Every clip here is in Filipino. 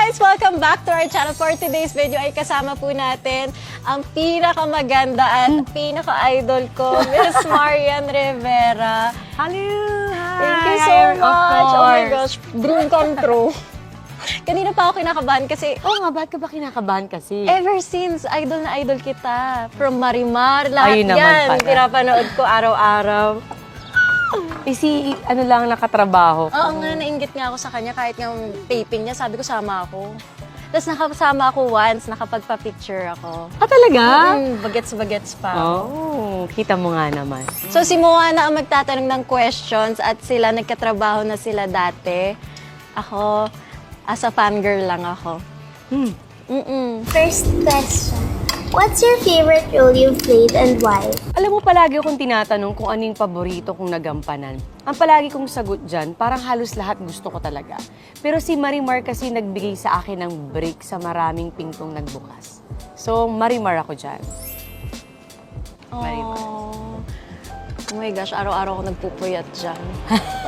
guys! Welcome back to our channel. For today's video ay kasama po natin ang pinakamaganda at pinaka-idol ko, Miss Marian Rivera. Hello! Hi! Thank you so much! Oh my gosh, dream come true. Kanina pa ako kinakabahan kasi Oo nga, bakit ka ba kinakabahan kasi? ever since, idol na idol kita. From Marimar, lahat Ayun naman yan. pala. Pinapanood ko araw-araw. Ano lang nakatrabaho ko. Oo nga, nainggit nga ako sa kanya kahit yung taping niya, sabi ko sama ako. Tapos nakasama ako once, nakapagpa-picture ako. Ah, talaga? Bagets-bagets pa. Oh, kita mo nga naman. So si Moana ang magtatanong ng questions at sila, nagkatrabaho na sila dati. Ako, as a fangirl lang ako. First question. What's your favorite role you've played and why? Alam mo, palagi akong tinatanong kung ano yung paborito kong nagampanan. Ang palagi kong sagot dyan, parang halos lahat gusto ko talaga. Pero si Marimar kasi nagbigay sa akin ng break sa maraming pintong nagbukas. So, Marimar ako dyan. Marimar. Oh my gosh, araw-araw ako nagpupuyat dyan.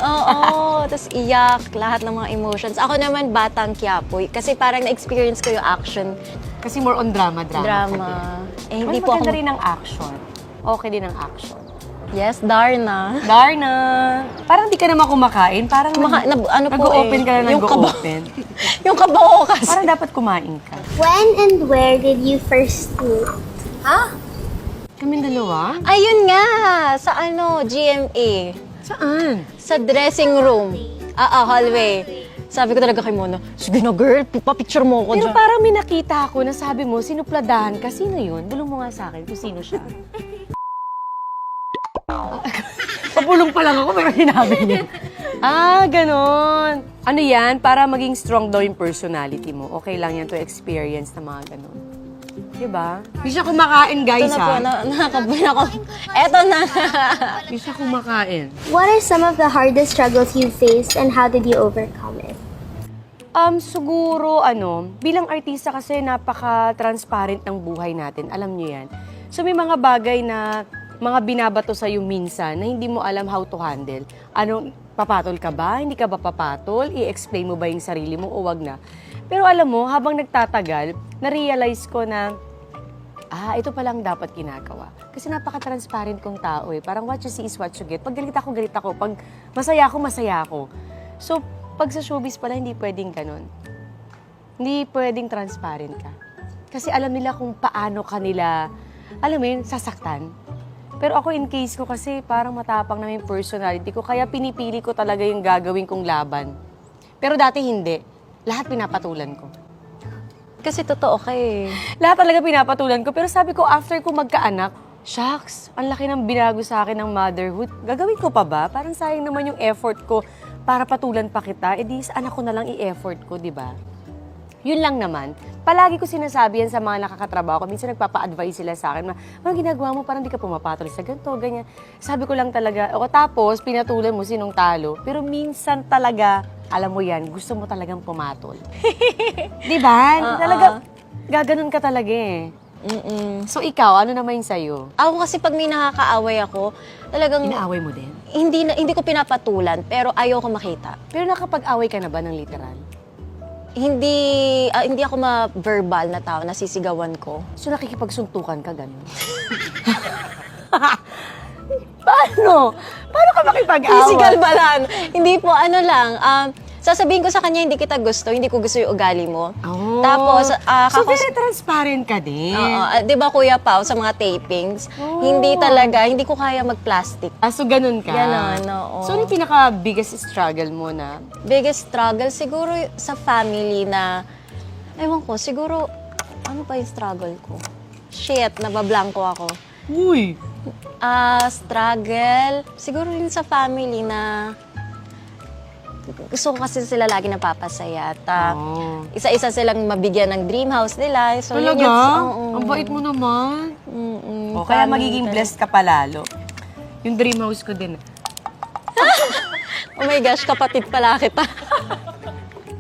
Oo, tapos iyak, lahat ng mga emotions. Ako naman, Batang Quiapo. Kasi parang na-experience ko yung action. Kasi more on drama. Drama. Eh, hindi Hindi po maganda ako... rin ang action. Okay din ang action. Yes, Darna. Darna! Parang di ka naman kumakain. Parang Ano po nag-open ka na yung kaba- nag-open. Yung kabaho kasi. Parang dapat kumain ka. When and where did you first meet? Kaming dalawa? Ayun nga, sa GMA. Saan? Sa dressing room. Hallway. Sabi ko talaga kay Mona, sige na girl, papicture mo ako Pero dyan. parang may nakita ako na sabi mo, sinupladahan ka. Sino yun? Bulong mo nga sa akin kung sino siya. Pabulong pa lang ako, pero sinabi niya. Ganon. Ano yan? Para maging strong daw yung personality mo. Okay lang yan to experience na mga ganon. Diba? Hindi siya kumakain, guys, Ito na po, nakakabuhin ako. Eto na. Hindi siya kumakain. What are some of the hardest struggles you faced and how did you overcome it? Siguro, bilang artista kasi napaka-transparent ng buhay natin. Alam niyo yan. So, may mga bagay na mga binabato sa'yo minsan na hindi mo alam how to handle. Papatol ka ba? Hindi ka ba papatol? I-explain mo ba yung sarili mo o wag na? Pero alam mo, habang nagtatagal, na-realize ko na, ito palang dapat ginagawa. Kasi napaka-transparent kong tao eh. Parang what you see is what you get. Pag galit ako, galit ako. Pag masaya ako, masaya ako. So, pag sa showbiz pala, hindi pwedeng ganun. Hindi pwedeng transparent ka. Kasi alam nila kung paano kanila, alam mo yun, sasaktan. Pero ako in case ko kasi parang matapang na yung personality ko, kaya pinipili ko talaga yung gagawin kong laban. Pero dati hindi. Lahat pinapatulan ko. Kasi totoo ka eh. Lahat talaga pinapatulan ko. Pero sabi ko, after ko magkaanak, shucks, ang laki ng binago sa akin ng motherhood. Gagawin ko pa ba? Parang sayang naman yung effort ko para patulan pa kita. Sa anak ko na lang i-effort ko, di ba? Yun lang naman. Palagi ko sinasabi yan sa mga nakakatrabaho ko. Minsan nagpapa-advise sila sa akin na, ginagawa mo parang di ka pumapatol sa ganito, ganyan. Sabi ko lang talaga, tapos pinatulan mo sinong talo. Pero minsan talaga, alam mo yan, gusto mo talagang pumatol. Di ba? Talaga, gaganon ka talaga eh. So ikaw, ano naman yung sa'yo? Ako kasi pag may nakakaaway ako, talagang Inaaway mo din? hindi ko pinapatulan, pero ayoko makita. Pero nakapag-away ka na ba ng literal? Hindi ako ma-verbal na tao, nasisigawan ko. So nakikipagsuntukan ka, gano'n? Paano? Paano ka makipag-away? Physical ba lang? Hindi po, sasabihin ko sa kanya, hindi kita gusto, hindi ko gusto yung ugali mo. Oh. Tapos, so very transparent ka din. di ba Kuya Pao, sa mga tapings, hindi ko kaya mag-plastic. So ganun ka? Ganon, oo. So ano yung pinaka-biggest struggle mo na? Biggest struggle, siguro sa family na, ewan ko, siguro, ano pa yung struggle ko? Shit, nabablanko ako. Uy! Struggle, siguro rin sa family na, gusto ko kasi sila lagi napapasaya at isa-isa silang mabigyan ng dream house nila. So, Talaga? oo. Ang bait mo naman. Mm-mm. Kaya Family magiging talaga. blessed ka palalo. Yung dream house ko din. Oh my gosh, kapatid pala kita.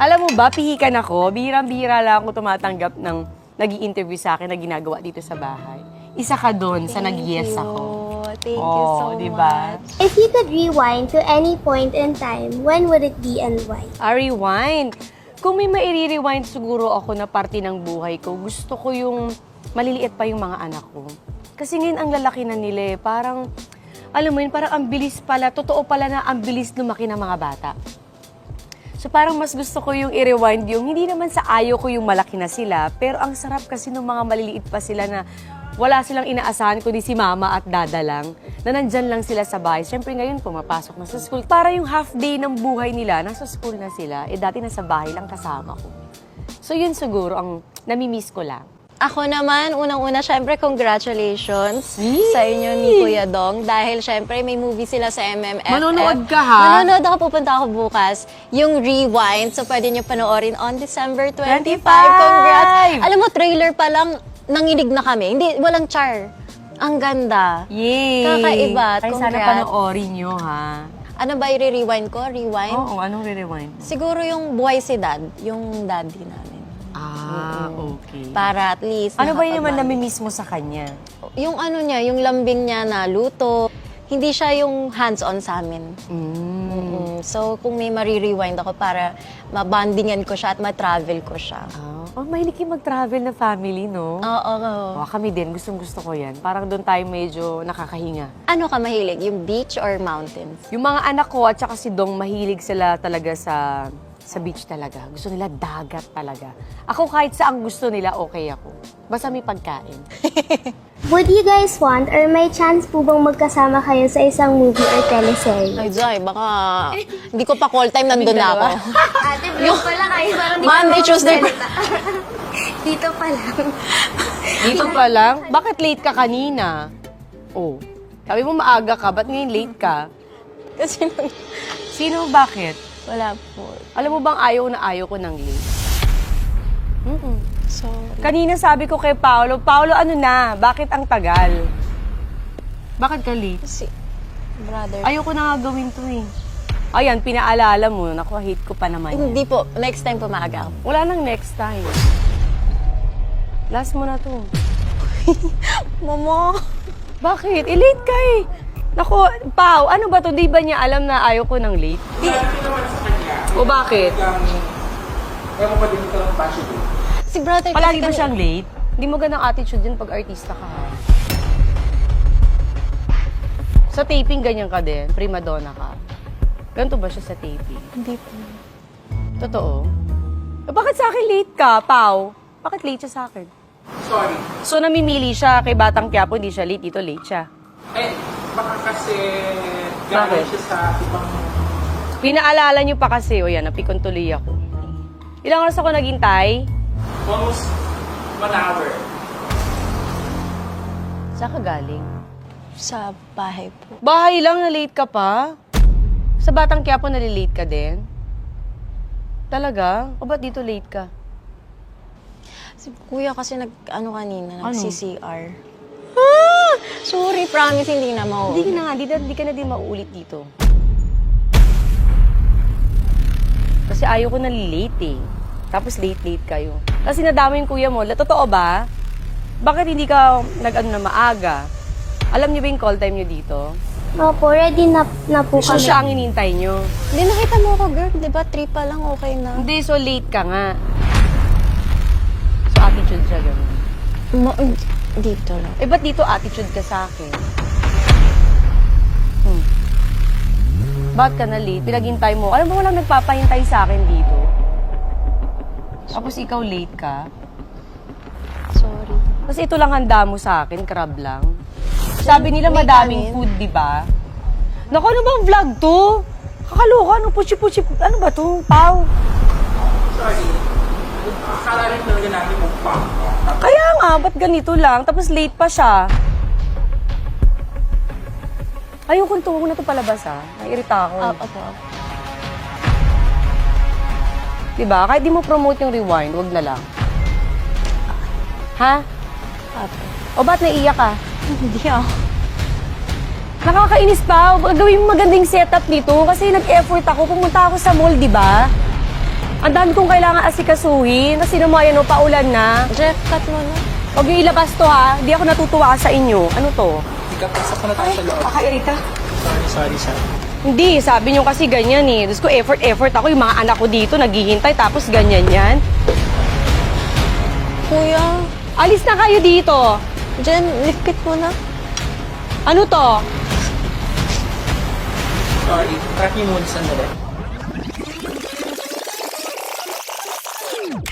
Alam mo ba, pihikan ako. Bihirang-bihira lang ako tumatanggap ng nag-i-interview sa akin na ginagawa dito sa bahay. Isa ka doon sa nag-yes ako. Thank you so diba? much. If you could rewind to any point in time, when would it be and why? Rewind. Kung may mairi-rewind siguro ako na parte ng buhay ko, gusto ko yung maliliit pa yung mga anak ko. Kasi ngayon ang lalaki na nila eh. Parang, alam mo yun, parang ang bilis pala, totoo pala na ang bilis lumaki ng mga bata. So parang mas gusto ko yung i-rewind yung, hindi naman sa ayaw ko yung malaki na sila, pero ang sarap kasi nung mga maliliit pa sila na wala silang inaasahan kundi si mama at dada lang, na nandyan lang sila sa bahay. Siyempre ngayon pumapasok na sa school. Para yung half day ng buhay nila, nasa school na sila, eh dati nasa bahay lang kasama ko. So yun siguro ang namimiss ko lang. Ako naman, unang-una, syempre, congratulations sa inyo ni Kuya Dong. Dahil syempre, may movie sila sa MMFF. Manonood ka, ha? Manonood ako, pupunta ako bukas. Yung Rewind, so pwede nyo panoorin on December 25. 25! Congrats! Alam mo, trailer pa lang, nanginig na kami. Hindi, walang char. Ang ganda. Yay! Kakaiba. Ay, sana Congrats. panoorin nyo, ha? Ano ba i-rewind ko? Rewind? Oo, anong re-rewind? Siguro yung Buhay si Dad, yung daddy namin. Okay. Para at least Ano ba yung naman nakakaband. namimiss mo sa kanya? Yung ano niya, yung lambing niya na luto, hindi siya yung hands-on sa amin. So, kung may marirewind ako para mabandingan ko siya at ma-travel ko siya. Oh, mahilig kayo mag-travel na family, no? Oo. Oh, kami din, gustong-gusto ko yan. Parang doon tayo medyo nakakahinga. Ano ka mahilig? Yung beach or mountains? Yung mga anak ko at saka si Dong, mahilig sila talaga sa beach talaga. Gusto nila dagat talaga. Ako kahit saan gusto nila, okay ako. Basta may pagkain. Would you guys want or may chance po bang magkasama kayo sa isang movie or teleserye? Ay, Jai, baka hindi ko pa call time, nandun na ako. Ate, yung pala kayo. Parang Monday, Tuesday. Dito pa lang. Dito pa lang? Bakit late ka kanina? Oh, sabi mo maaga ka, ba't ngayon late ka? Kasi Sino, bakit? wala po. Alam mo bang ayaw na ayaw ko ng late? Sorry. Kanina sabi ko kay Paolo, Paolo, ano na? Bakit ang tagal? Bakit ka late? Kasi, brother. Ayoko na nga gawin to eh. Ayan, pinaalala mo. Naku, hate ko pa naman yan. Hindi po. Next time po maaga ako. Wala nang next time. Last mo na to. Mama! Bakit? Late ka eh. Naku, Pao, ano ba to? Di ba niya alam na ayaw ko ng late? O bakit? Ewan pa din ito ng passion eh. Si brother Palagi kasi ba siyang late? Hindi mo ganang attitude yun pag artista ka. Ha? Sa taping, ganyan ka din. Prima donna ka. Ganito ba siya sa taping? Hindi po. Totoo? Bakit sa akin late ka, Pao? Bakit late siya sa akin? Sorry. So, namimili siya kay Batang Quiapo, hindi siya late. Dito late siya. Eh, baka kasi Bakit? galing siya sa ibang... Pinaalala niyo pa kasi, o yan, napikon tuloy ako. Ilang oras ako naghintay? Almost 1 hour. Saan ka galing? Sa bahay po. Bahay lang, na late ka pa? Sa Batang Quiapo, nalilate ka din? Talaga? O ba't dito late ka? Si kuya kasi nag-ano kanina, Ano? nag-CCR. Sorry, promise, hindi na Hindi mauulit. ka na nga, di ka na din mauulit dito. Kasi ayaw ko na late eh. Tapos late kayo. Kasi nadama yung kuya mo. Totoo ba? Bakit hindi ka nag-ano na maaga? Alam niyo ba yung call time niyo dito? Opo, ready na po So kami. siya ang inintay niyo. Hindi, nakita mo ako, girl. Di ba, 3 pa lang, okay na. Hindi, so late ka nga. So attitude siya ganun. Dito lang. Eh, ba't dito attitude ka sa akin? Ba't ka na late? Pinaghintay mo. Alam mo, walang nagpapahintay sa akin dito. Tapos ikaw late ka. Sorry. Kasi ito lang handa mo sa akin, crab lang. Sabi nila May madaming kanin. food, di ba? Naku, ano bang vlog to? Kakaloka, ano, puchi-puchi, ano ba to? Pau. Sorry. Akala rin talaga natin mukbang. Kaya nga, ba't ganito lang? Tapos late pa siya. Ayoko kung na ito palabas, ha? Nairita ako. Opo. Diba? Kahit di mo promote yung rewind, wag na lang. Ha? Opo. O ba't naiiyak ka? Hindi ako. Nakakainis pa. Gawin mo magandang setup dito kasi nag-effort ako. Pumunta ako sa mall, di ba? Ang dami kong kailangan asikasuhin. Kasi naman, yan, paulan na. Jeff, cut mo na. Huwag niyo ilabas to, ha? Di ako natutuwa sa inyo. Ano to? Ika, pasok na tayo sa loob. Kakairita. Sorry. Hindi, sabi niyo kasi ganyan eh. Diyos ko, effort ako. Yung mga anak ko dito, naghihintay, tapos ganyan yan. Kuya, Alis na kayo dito. Jen, lipit mo na. Ano to? Sorry, track niyo muna sandali.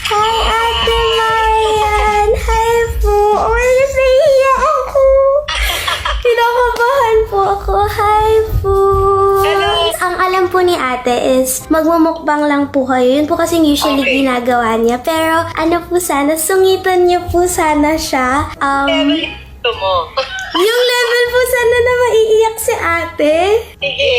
Hi, Ate Marian! Hi po! Oh my gosh, nahihiya ako! Kinakabahan po ako. Hi po! Ang alam po ni ate is magmumukbang lang po kayo. Yun po kasing usually ginagawa niya. Pero ano po sana, sungitan niyo po sana siya. Yung level po sana na maiiyak si ate. Sige.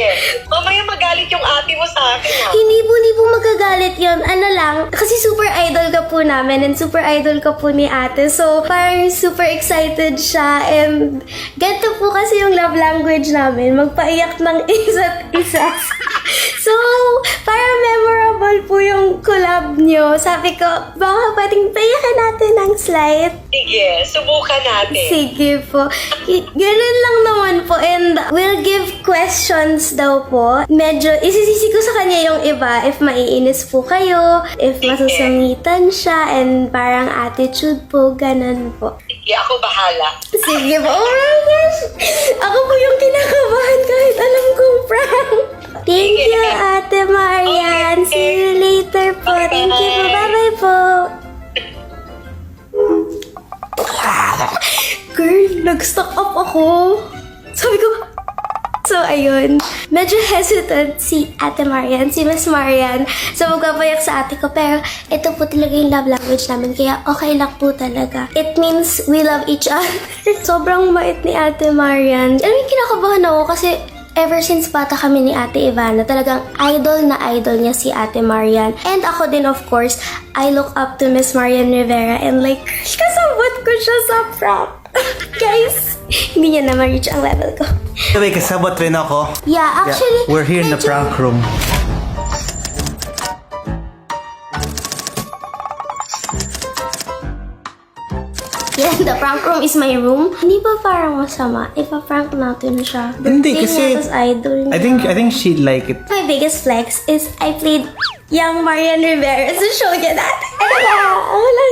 Mamaya magalit yung ate mo sa akin, ha? Hindi po magagalit yun. Ano lang, kasi super idol ka po namin and super idol ka po ni ate. So, parang super excited siya and ganito po kasi yung love language namin. Magpaiyak ng isa't isa. So, parang memorable po yung collab nyo. Sabi ko, baka pwedeng paiyakan natin ng slight. Sige, subukan natin. Sige po. Ganun lang naman po. And we'll give questions daw po. Medyo isisisi ko sa kanya yung iba. If maiinis po kayo, if masusungitan siya, and parang attitude po, ganun po. Sige, ako bahala. Sige po. Oh my gosh! Ako po yung kinakabahan kahit alam kong prank. Thank you, Ate Marian. See you later po. Thank you po. Bye-bye po. Girl, nag-stock up ako. Sabi ko, so ayun, medyo hesitant si Ate Marian, si Miss Marian, sa magpapayak sa ate ko. Pero ito po talaga yung love language namin, kaya okay lang po talaga. It means we love each other. Sobrang mait ni Ate Marian. Alam mo, kinakabahan ako kasi ever since bata kami ni Ate Ivana, talagang idol na idol niya si Ate Marian. And ako din, of course, I look up to Miss Marian Rivera and like, kasabot ko siya sa prank. Guys, hindi niya na ma-reach ang level ko. Anyway, kasabot rin ako. Yeah, actually, We're here in the medyo- prank room. Yeah, the prank room is my room. Hindi ba parang masama? Ipa-prank natin siya. Hindi, Birthday kasi niya, tas idol niya. I think she'd like it. My biggest flex is I played young Marian Rivera sa show niya dati. Ano ba? Wala.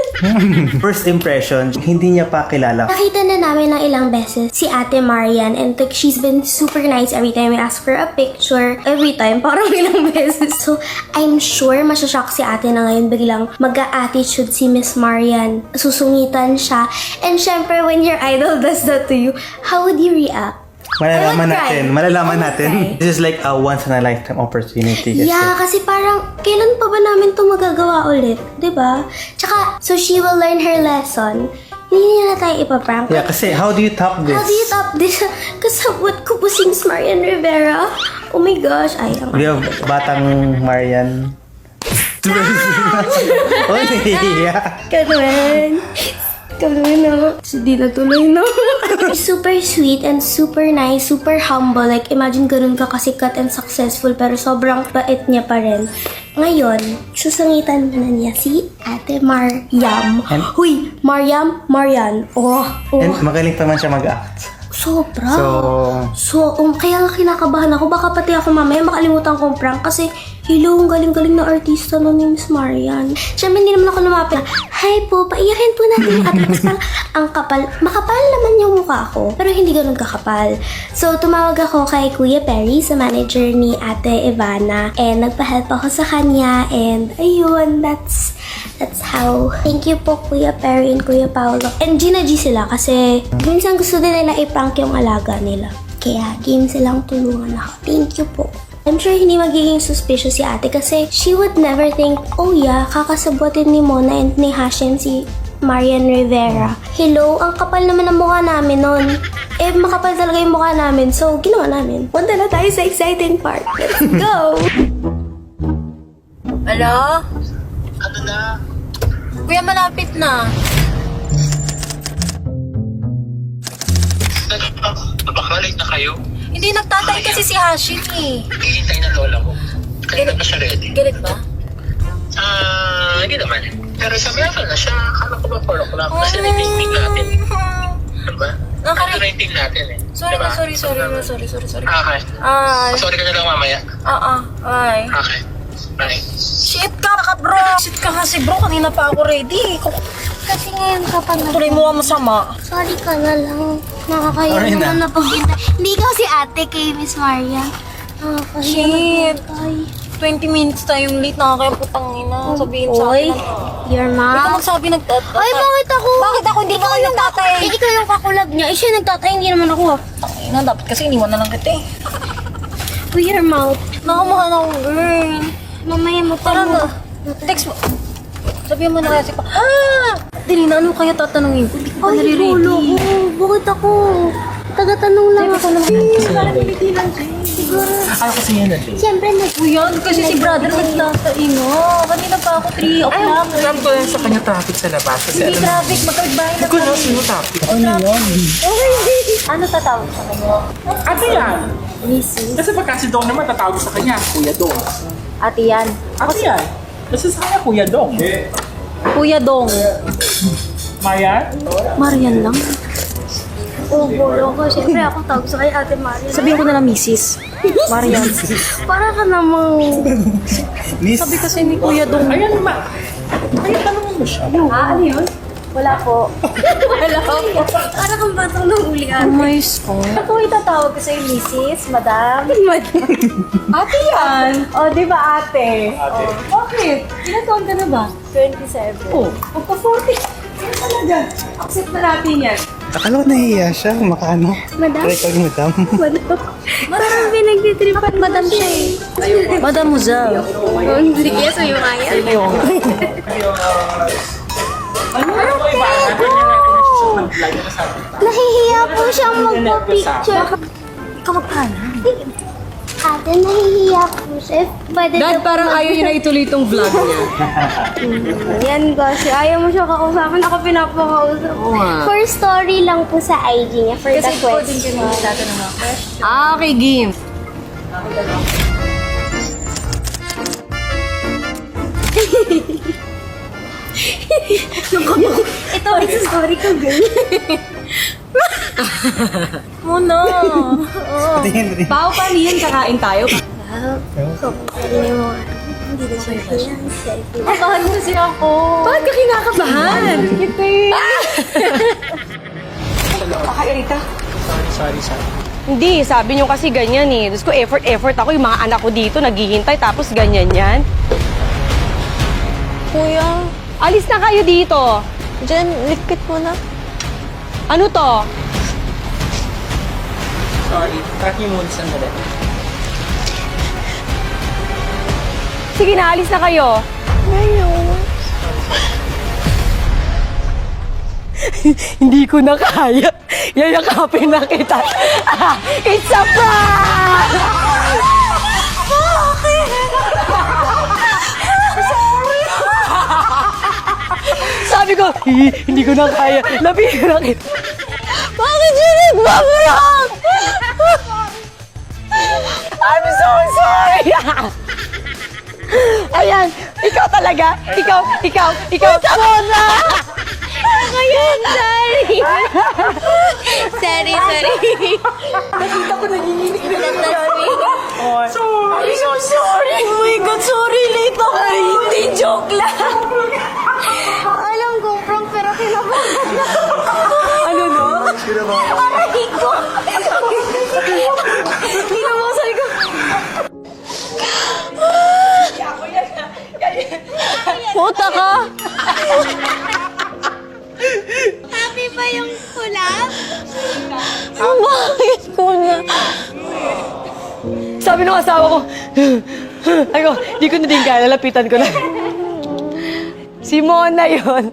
First impression, hindi niya pa kilala. Nakita na namin ng ilang beses si Ate Marian and like, she's been super nice every time we ask for a picture. Every time, parang ilang beses. So, I'm sure masyashock si ate na ngayon biglang mag-a-attitude si Miss Marian. Susungitan siya. And syempre, when your idol does that to you, how would you react? Malalaman I would cry. Malalaman I would natin. cry. This is like a once in a lifetime opportunity. Kasi. Yeah, kasi parang, kailan pa ba namin ito magagawa ulit? 'Di ba? Tsaka, so she will learn her lesson. Hindi niya na tayo ipaprank. Yeah, kasi how do you top this? How do you top this? Kasabot ko po si Miss Marian Rivera. Oh my gosh, ay, ang We have batang Marian. Oh, nahihiya. Ikaw naman. Ikaw naman, no? Hindi na tuloy, no? Super sweet and super nice, super humble. Like, imagine ganun ka kasikat and successful pero sobrang bait niya pa rin. Ngayon, susungitan na niya si Ate Mariam. And- Huy, Marian. Oh. And magaling pa man siya mag-act. Sobra. So, Kaya nga kinakabahan ako. Baka pati ako mamaya makalimutan kong prank kasi hello, ang galing-galing na artista no ni Miss Marian. Siyempre, hindi naman ako lumapit na, hi po, paiyakin po natin yung ate. Kasi parang ang kapal, makapal naman yung mukha ko. Pero hindi ganun kakapal. So, tumawag ako kay Kuya Perry, sa manager ni Ate Ivana. And nagpa-help ako sa kanya. And ayun, that's how. Thank you po, Kuya Perry and Kuya Paolo. And Gina G sila kasi minsan gusto din nila i-prank yung alaga nila. Kaya game silang tulungan ako. Thank you po. I'm sure hindi magiging suspicious si ate kasi she would never think, oh yeah, kakasabotin ni Mona and ni Hashem si Marian Rivera. Hello, ang kapal naman ang mukha namin nun. Eh, makapal talaga yung mukha namin, so ginawa namin. Punta na tayo sa exciting part. Let's go! Hello? Ano na? Kuya, malapit na. Baka late na kayo. Hindi, nagtatay kasi si Hashim eh. Hihintay na lola mo. Kaya na ba siya ready? Galit ba? Hindi naman. Pero sa level na siya, akala ko ba 4 o'clock? Kasi rating natin. Diba? Ano rating natin eh? Sorry Diba? na, sorry. Okay. Ay, Sorry ka na lang mamaya. ay. Okay. Bye. Shit ka bro! Shit ka kasi bro, kanina pa ako ready. Kasi ngayon ka pa na. Tuloy mo ang masama. Sorry ka na lang. Nakakaya Sorry na. naman na paghintay. Hindi ka si ate kay Miss Marian. Nakakaya Shit. na paghintay. 20 minutes tayong late, nakakaya putang ina. Sabihin sa Oy, akin. your Ikaw mom. magsabi nagtatay. Ay, bakit ako? Bakit ako? Hindi ba kayo nagtatay? Eh, ikaw yung kakulab niya. Eh, siya nagtatay, hindi naman ako. Ina, dapat kasi iniwan na lang kita eh. With your mouth. Nakamukha na ako, girl. Mamaya mo pa Tara mo. na. Text mo. Sabihin mo na kasi pa. Dili na, ano kaya tatanungin ko? Hindi ko pa Ay, nare-ready. gulo ko. Bakit ako? Taga-tanong lang ako. Para niliti lang, Jay. Siguro. Ayaw kasi yan natin. Siyempre, Uyan, kasi si brother nagtatayin mo. Kanina pa ako 3 o'clock. Alam ko lang sa kanya traffic sa labas. Kasi Hindi traffic, magkagbahay na ko na kami. sino traffic. Ano tatawag sa kanya? Ate yan. Missy. Kasi pagka si Dong naman tatawag sa kanya, Kuya Dong. Ate yan. Ate yan. Kasi sa kanya, Kuya Dong. Kuya Dong. Maya? Marian lang. oh, gulo ko. Siyempre, ako tawag sa kay Ate Marian. Sabihin ko na lang Mrs. Marian. Para ka namang... Miss, Sabi kasi ni Kuya Dong. Ayan naman. Ayan, tanongin mo siya. Ano yun? Wala po. Wala po. Para kang batang nang ulian. my God. Ako itatawag ko sa'yo, Mrs. Madam. Ate yan. O, di ba ate? Ate. Bakit? Ilan taon ka na ba? 27. Oh, magpa-40. Sino talaga? Accept na natin yan. akala ko nahihiya siya. Makaano? Madam? Record madam. Parang pinagtitripan madam siya eh. Madam Muzal. Hindi kaya sa'yo kaya. Ano ko iba? Ano niya natin na siya ng vlog na sabi. Nahihiya po siyang magpa-picture. Ikaw magkano? Ate, nahihiya po siya. Pwede Dad, parang ayaw niya na ituloy itong vlog niya. Yan kasi ayaw mo siya kakausapin. Ako pinapakausap. Oo nga. For story lang po sa IG niya. For the question. Okay, game. Ito, isa story ko, girl. Muna. Tingin rin. Pao, paano yan? Kakain tayo? Hindi mo. Hindi na siya selfie. Kabahan kasi ako. Bakit ka kinakabahan? Kita Kakairita. Sorry. Hindi, sabi niyo kasi ganyan eh. Tapos ko effort ako. Yung mga anak ko dito naghihintay tapos ganyan yan. Kuya, Alis na kayo dito. Jen, likit mo na. Ano to? Sorry. Track niyo muna sandali. Sige na, alis na kayo. Hindi ko na kaya. Yayakapin na kita. It's a prank! Sabi ko, hindi ko na kaya. Lapihan kita. Bakit yun nagbabarang? I'm so sorry. Ayan, ikaw talaga. Ikaw. Mona! Ako yun, sorry. Sorry. Nakita ko nanginginig na lang. Sorry. So sorry. Oh my God, sorry. Late ako. Hindi, joke lang. Alam ko, prank, pero kinabahan ako. Ano no? Aray ko. Kinamasal ko. Puta ka. Happy ba yung kulap? Bakit ko na? Sabi ng asawa ko, ako, di ko na din kaya, lalapitan ko na. Si Mona yun.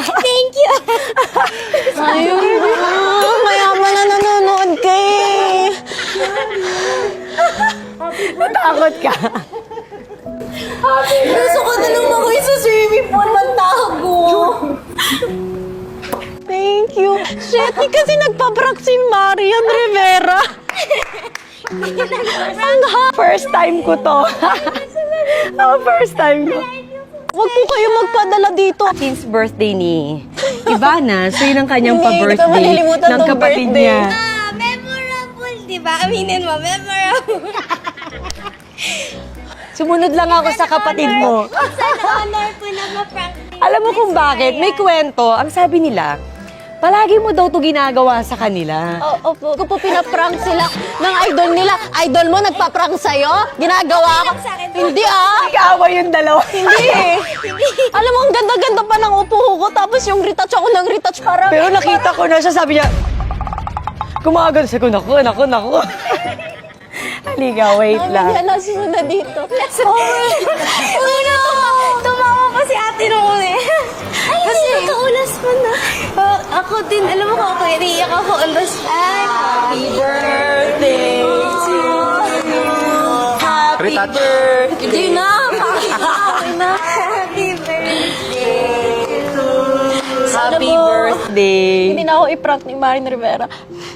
Thank you. Ayun na. Mayaman na nanonood ka eh. Natakot ka. Gusto ko na lang ako sa swimming pool. Magtago. Thank you. Shit, kasi nagpaprank si Marian Rivera. First time ko to. First time ko. Huwag po kayo magpadala dito. Since birthday ni Ivana, so yun ang kanyang Hindi, hindi ko pa-birthday malilimutan ng tong kapatid birthday. niya. diba? Aminin mo, memorable. Sumunod lang ako sa kapatid mo. Sana honor po na ma-prank din. Alam mo kung bakit? May kwento. Ang sabi nila, palagi mo daw to ginagawa sa kanila. Opo, kung po pinaprank sila ng idol nila, idol mo nagpa-prank sa'yo? Ginagawa ko? Hindi ah! Nag-aaway yung dalawa. Hindi eh! Alam mo, ang ganda-ganda pa ng upo ko, tapos yung retouch ako ng retouch para... Pero nakita ko na siya, sabi niya, kumagal sa ko, naku. Halika, wait lang. Yan, nasunod dito. Una, tumawa pa si ate nung una. Ay, kasi nakaulas pa na. Ako din, alam mo ako, iniiyak ako ulas. Ay, happy birthday to you. Happy Retouch. birthday. Hindi na! Happy birthday to you. Happy birthday. Hindi na ako i-prank ni Marin Rivera.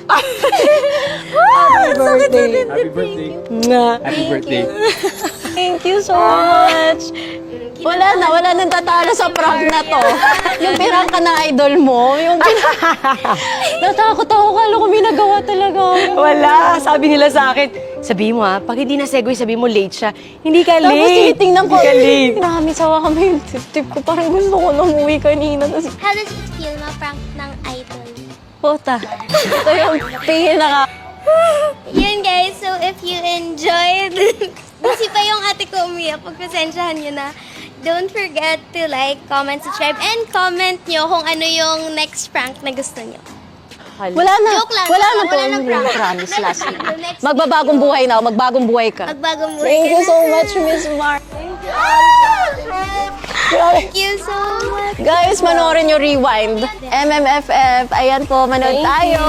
Happy birthday. Happy birthday. Nga. Happy birthday. Thank you so much. Wala nang tatalo sa prank na to. Yung pirang ka na idol mo, natakot ako, kala ko may nagawa talaga. Wala. Sabi nila sa akin, sabihin mo ha, pag hindi na segue, sabihin mo late siya. Hindi ka Tapos late. tinitingnan ko, Hindi ka late. grabe, sawa kami yung tip ko. Parang gusto ko na umuwi kanina. Tapos, How does it feel ma-prank ng idol? puta. Ito yung pinaka... Yun guys, so if you enjoyed, kasi pa yung ate ko umiyak, pagpasensyahan nyo na. Don't forget to like, comment, subscribe, and comment nyo kung ano yung next prank na gusto nyo. Wala na. Joke lang. Wala na po. Wala na prank. Promise last week. The next Magbabagong buhay na ako. Magbagong buhay ka. Magbagong buhay Thank ka you na. so much, Miss Mar. Thank you so much. Guys, manoorin nyo Rewind. MMFF. Ayan po, manood tayo.